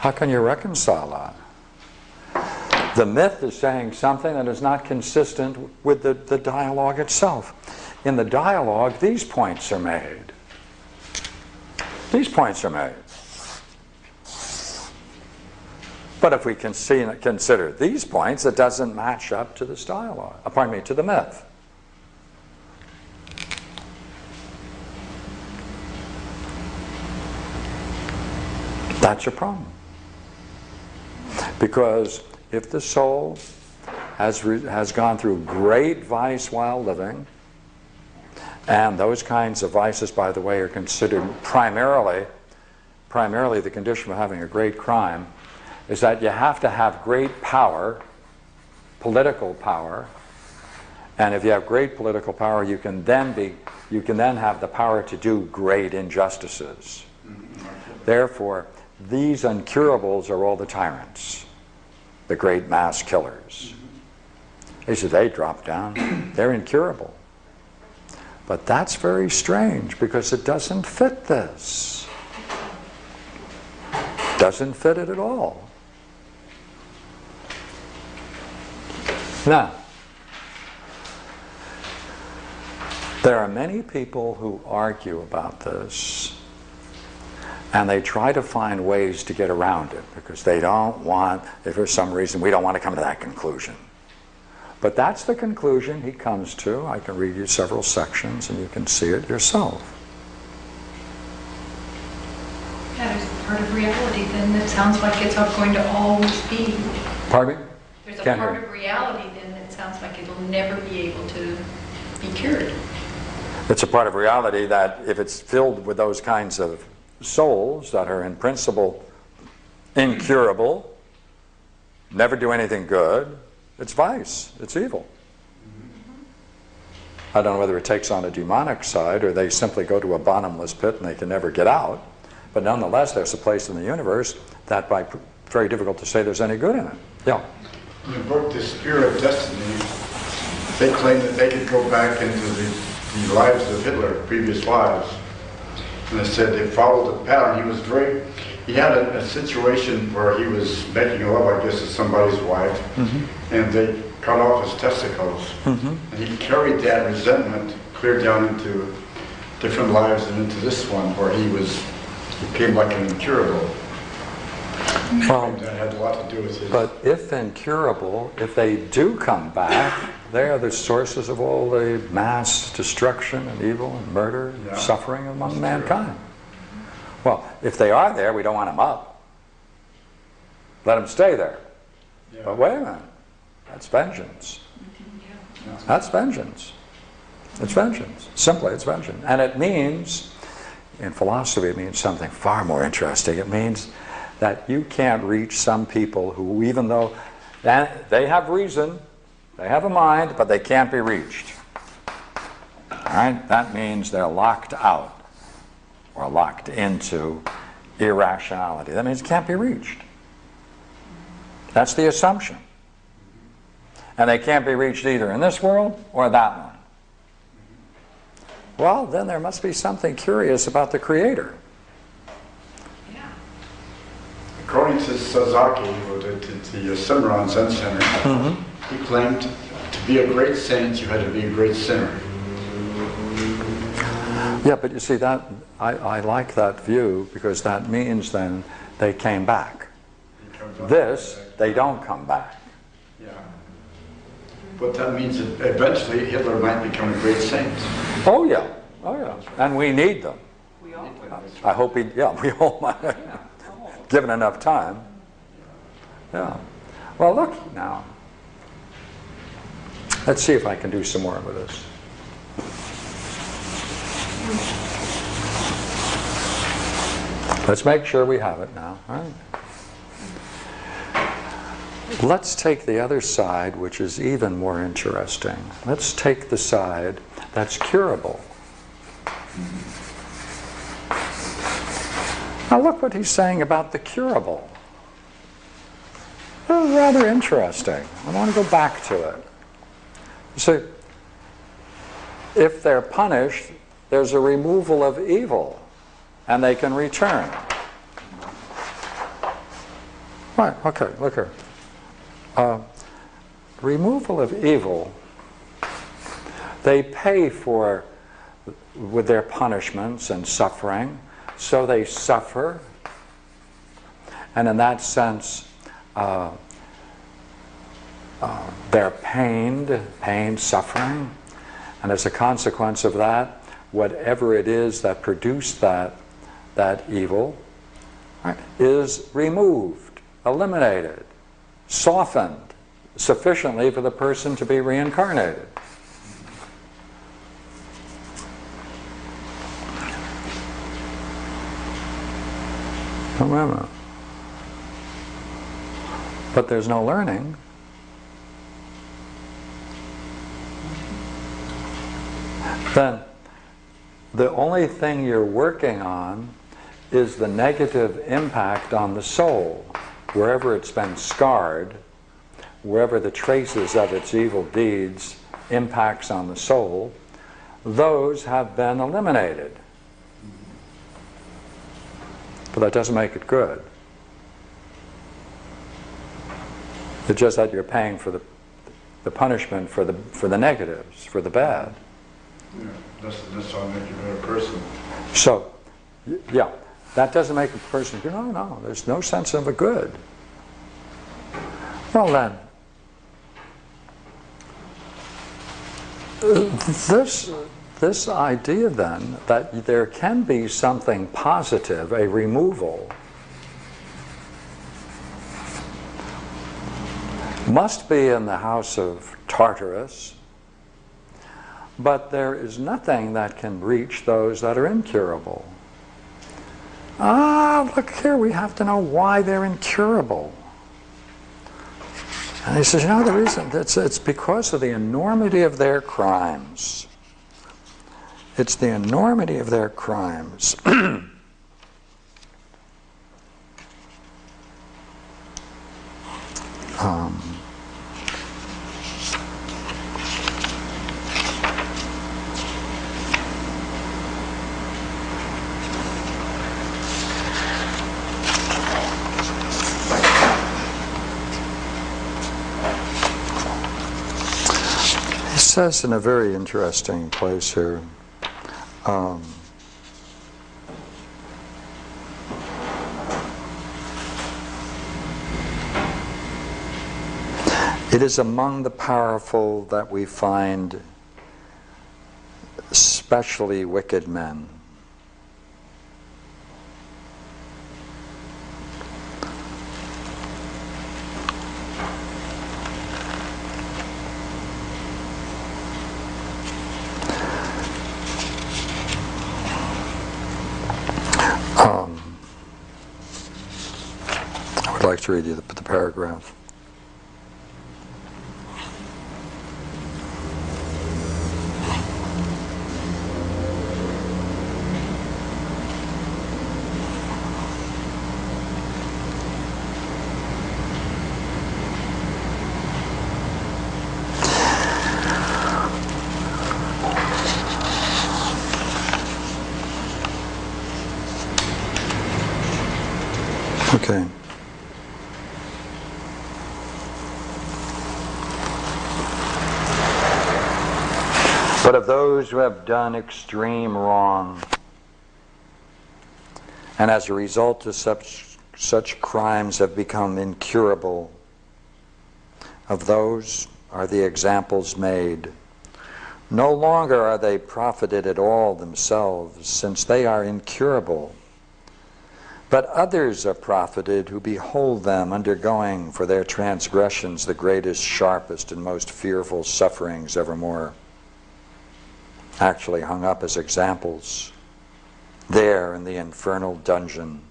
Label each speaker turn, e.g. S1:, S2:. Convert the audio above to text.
S1: How can you reconcile that? The myth is saying something that is not consistent with the dialogue itself. In the dialogue, these points are made. These points are made. But if we can consider these points, it doesn't match up to this dialogue. Pardon me, to the myth. That's your problem. Because if the soul has gone through great vice while living, and those kinds of vices, by the way, are considered primarily the condition of having a great crime, is that you have to have great power, political power, and if you have great political power, you can then have the power to do great injustices. Therefore, these incurables are all the tyrants, the great mass killers. He said they drop down, they're incurable. But that's very strange because it doesn't fit this. Doesn't fit it at all. Now, there are many people who argue about this, and they try to find ways to get around it because they don't want, if for some reason, we don't want to come to that conclusion. But that's the conclusion he comes to. I can read you several sections and you can see it yourself.
S2: Yeah, there's a part of reality then that sounds like it's going to always be.
S1: Pardon me?
S2: There's a part of reality then that sounds like it'll never be able to be cured.
S1: It's a part of reality that if it's filled with those kinds of souls that are in principle incurable, never do anything good, it's vice, it's evil. I don't know whether it takes on a demonic side or they simply go to a bottomless pit and they can never get out, but nonetheless there's a place in the universe that very difficult to say there's any good in it. Yeah.
S3: In the book The Spear of Destiny, they claim that they could go back into the lives of Hitler, previous lives. And they said they followed the pattern. He had a situation where he was making love, I guess, to somebody's wife, and they cut off his testicles. And he carried that resentment clear down into different lives and into this one where he became like an incurable.
S1: Well,
S3: that had a lot to do with his...
S1: But if incurable, if they do come back, they are the sources of all the mass destruction and evil and murder and suffering among mankind. Well, if they are there, we don't want them up. Let them stay there. Yeah. But wait a minute. That's vengeance. That's vengeance. It's vengeance. Simply, it's vengeance. And it means, in philosophy, it means something far more interesting. It means that you can't reach some people who, even though they have reason, they have a mind, but they can't be reached. All right? That means they're locked out or locked into irrationality. That means it can't be reached. That's the assumption. And they can't be reached either in this world or that one. Well, then there must be something curious about the Creator.
S3: According to Sasaki, or the Cimarron Zen Center, he claimed to be a great saint, you had to be a great sinner.
S1: Yeah, but you see, that I like that view because that means then they came back. This, they don't come back.
S3: Yeah. But that means that eventually Hitler might become a great saint.
S1: Oh yeah, oh yeah. And we need them.
S2: We all do.
S1: I hope we all might. Given enough time. Yeah. Well, look now. Let's see if I can do some more with this. Let's make sure we have it now. All right. Let's take the other side, which is even more interesting. Let's take the side that's curable. Now look what he's saying about the curable. This is rather interesting. I want to go back to it. You see, if they're punished, there's a removal of evil, and they can return. Right, okay, look here. Removal of evil, they pay for with their punishments and suffering, so they suffer, and in that sense they're pained, suffering, and as a consequence of that, whatever it is that produced that evil, right, is removed, eliminated, softened sufficiently for the person to be reincarnated. Remember. But there's no learning. Then the only thing you're working on is the negative impact on the soul. Wherever it's been scarred, wherever the traces of its evil deeds impacts on the soul, those have been eliminated. But that doesn't make it good. It's just that you're paying for the punishment for the negatives, for the bad.
S3: Yeah, that's how I make you a better person.
S1: So, yeah, that doesn't make a person good. No, there's no sense of a good. Well then, this idea then that there can be something positive, a removal, must be in the house of Tartarus, but there is nothing that can reach those that are incurable. Look here, we have to know why they're incurable. And he says, the reason, it's because of the enormity of their crimes. It's the enormity of their crimes. He says in a very interesting place here, it is among the powerful that we find especially wicked men. I would like to read you the paragraph. Okay. But of those who have done extreme wrong, and as a result of such crimes have become incurable, of those are the examples made. No longer are they profited at all themselves, since they are incurable. But others are profited who behold them undergoing for their transgressions the greatest, sharpest, and most fearful sufferings evermore, actually hung up as examples there in the infernal dungeon.